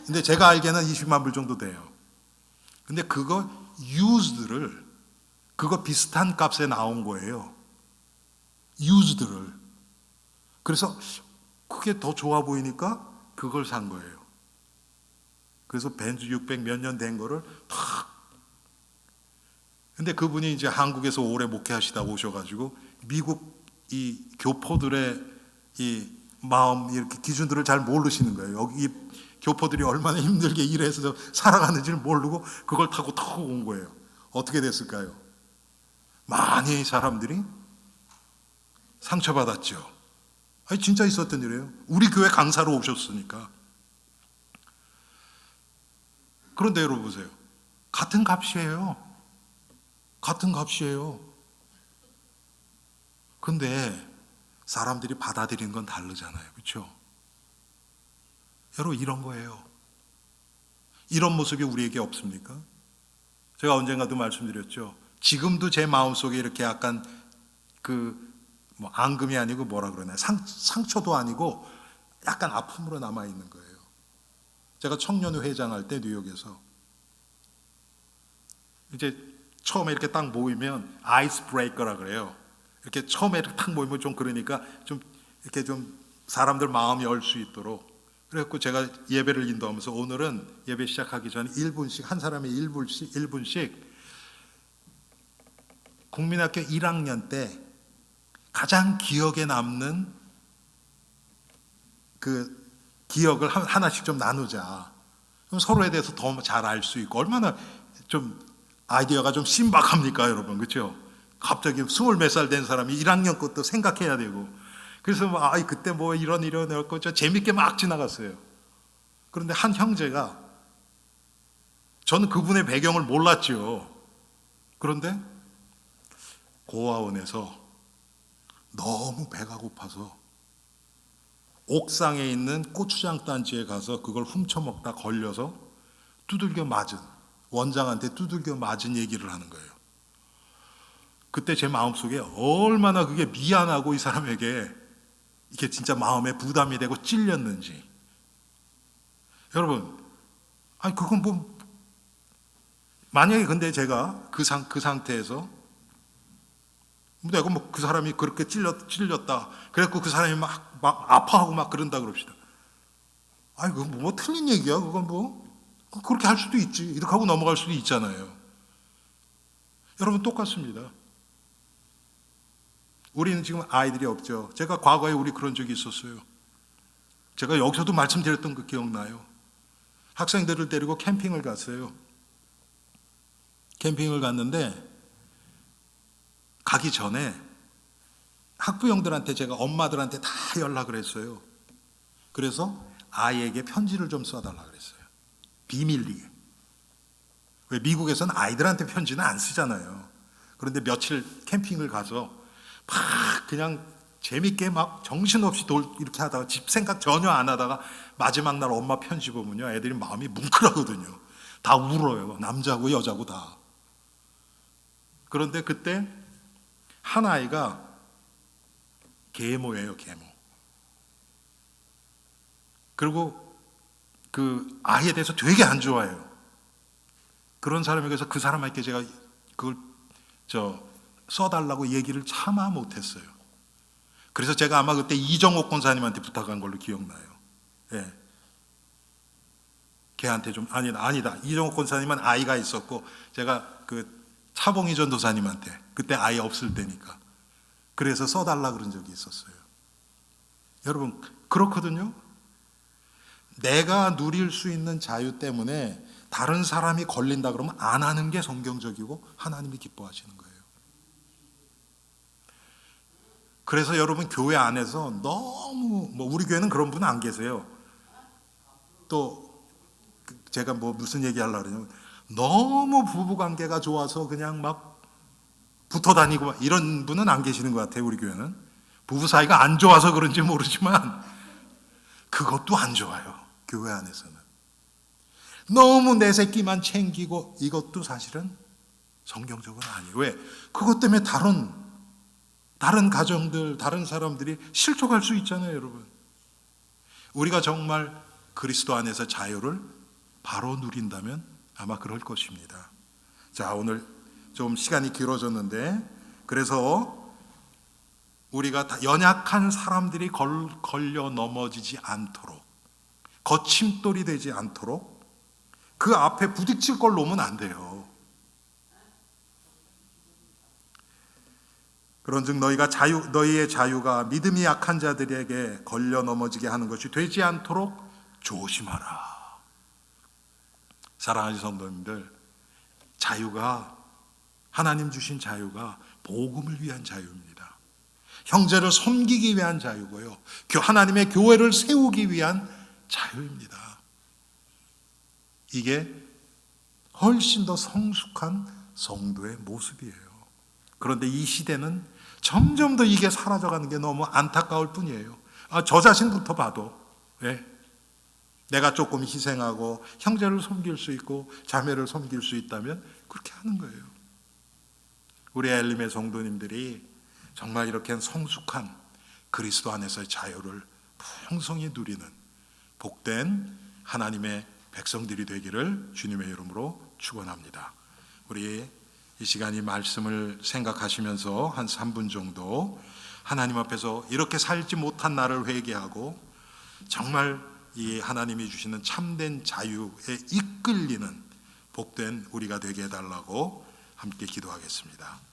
근데 제가 알기에는 20만 불 정도 돼요. 근데 그거 유즈드를 그거 비슷한 값에 나온 거예요. 유즈드를. 그래서 그게 더 좋아 보이니까 그걸 산 거예요. 그래서 벤츠 600 몇 년 된 거를 탁. 근데 그분이 이제 한국에서 오래 목회하시다 오셔가지고 미국 이 교포들의 이 마음 이렇게 기준들을 잘 모르시는 거예요. 여기 교포들이 얼마나 힘들게 일해서 살아가는지를 모르고 그걸 타고 온 거예요. 어떻게 됐을까요? 많이 사람들이 상처받았죠. 아니 진짜 있었던 일이에요. 우리 교회 강사로 오셨으니까. 그런데 여러분 보세요. 같은 값이에요. 같은 값이에요. 근데 사람들이 받아들이는 건 다르잖아요. 그렇죠? 여러분, 이런 거예요. 이런 모습이 우리에게 없습니까? 제가 언젠가도 말씀드렸죠. 지금도 제 마음속에 이렇게 약간 뭐 앙금이 아니고 뭐라 그러나요? 상처도 아니고 약간 아픔으로 남아 있는 거예요. 제가 청년회 회장할 때 뉴욕에서 이제 처음에 이렇게 딱 모이면 아이스 브레이커라 그래요. 이렇게 처음에 이렇게 딱 모이면 좀 그러니까 좀 이렇게 좀 사람들 마음이 열 수 있도록. 그래갖고 제가 예배를 인도하면서 오늘은 예배 시작하기 전에 1분씩 한 사람이 1분씩 국민학교 1학년 때 가장 기억에 남는 그 기억을 하나씩 좀 나누자. 그럼 서로에 대해서 더 잘 알 수 있고 얼마나 좀 아이디어가 좀 신박합니까, 여러분? 그렇죠? 갑자기 20몇 살 된 사람이 1학년 것도 생각해야 되고. 그래서 그때 뭐 이런 거 재밌게 막 지나갔어요. 그런데 한 형제가, 저는 그분의 배경을 몰랐죠. 그런데 고아원에서 너무 배가 고파서 옥상에 있는 고추장 단지에 가서 그걸 훔쳐먹다 걸려서 두들겨 맞은, 원장한테 두들겨 맞은 얘기를 하는 거예요. 그때 제 마음속에 얼마나 그게 미안하고 이 사람에게 이게 진짜 마음에 부담이 되고 찔렸는지. 여러분, 그건 뭐 만약에 근데 제가 그 상태에서 내가 뭐 그 사람이 그렇게 찔렸다. 그래갖고 그 사람이 막 아파하고 막 그런다 그럽시다. 그건 뭐 틀린 얘기야. 그건 뭐 그렇게 할 수도 있지. 이렇게 하고 넘어갈 수도 있잖아요. 여러분, 똑같습니다. 우리는 지금 아이들이 없죠. 제가 과거에 우리 그런 적이 있었어요. 제가 여기서도 말씀드렸던 거 기억나요? 학생들을 데리고 캠핑을 갔어요. 캠핑을 갔는데 가기 전에 학부형들한테 제가 엄마들한테 다 연락을 했어요. 그래서 아이에게 편지를 좀 써달라 그랬어요. 비밀리에. 왜 미국에서는 아이들한테 편지는 안 쓰잖아요. 그런데 며칠 캠핑을 가서 막 그냥 재밌게 막 정신없이 이렇게 하다가 집 생각 전혀 안 하다가 마지막 날 엄마 편지 보면요, 애들이 마음이 뭉클하거든요. 다 울어요. 남자고 여자고 다. 그런데 그때 한 아이가 계모예요, 계모. 그리고 그 아이에 대해서 되게 안 좋아해요. 그런 사람에게서 그 사람에게 제가 그걸 써달라고 얘기를 차마 못했어요. 그래서 제가 아마 그때 이정옥 권사님한테 부탁한 걸로 기억나요. 예. 걔한테 좀 아니다. 이정옥 권사님은 아이가 있었고 제가 그 차봉희 전도사님한테 그때 아이 없을 때니까 그래서 써달라 그런 적이 있었어요. 여러분, 그렇거든요. 내가 누릴 수 있는 자유 때문에 다른 사람이 걸린다 그러면 안 하는 게 성경적이고 하나님이 기뻐하시는 거예요. 그래서 여러분, 교회 안에서 너무 우리 교회는 그런 분은 안 계세요. 또 제가 무슨 얘기 하려고 그러냐면 너무 부부관계가 좋아서 그냥 막 붙어 다니고 막 이런 분은 안 계시는 것 같아요. 우리 교회는 부부 사이가 안 좋아서 그런지 모르지만 그것도 안 좋아요. 교회 안에서는 너무 내 새끼만 챙기고 이것도 사실은 성경적으로 아니에요. 왜? 그것 때문에 다른 가정들, 다른 사람들이 실족할 수 있잖아요, 여러분. 우리가 정말 그리스도 안에서 자유를 바로 누린다면 아마 그럴 것입니다. 자, 오늘 좀 시간이 길어졌는데, 그래서 우리가 연약한 사람들이 걸려 넘어지지 않도록, 거침돌이 되지 않도록 그 앞에 부딪힐 걸 놓으면 안 돼요. 그런즉 너희의 자유가 믿음이 약한 자들에게 걸려 넘어지게 하는 것이 되지 않도록 조심하라. 사랑하는 성도님들, 자유가, 하나님 주신 자유가 복음을 위한 자유입니다. 형제를 섬기기 위한 자유고요, 하나님의 교회를 세우기 위한 자유입니다. 이게 훨씬 더 성숙한 성도의 모습이에요. 그런데 이 시대는 점점 더 이게 사라져가는 게 너무 안타까울 뿐이에요. 저 자신부터 봐도 내가 조금 희생하고 형제를 섬길 수 있고 자매를 섬길 수 있다면 그렇게 하는 거예요. 우리 엘림의 성도님들이 정말 이렇게 성숙한 그리스도 안에서의 자유를 풍성히 누리는 복된 하나님의 백성들이 되기를 주님의 이름으로 축원합니다. 우리 이 시간 이 말씀을 생각하시면서 한 3분 정도 하나님 앞에서 이렇게 살지 못한 나를 회개하고 정말 이 하나님이 주시는 참된 자유에 이끌리는 복된 우리가 되게 해달라고 함께 기도하겠습니다.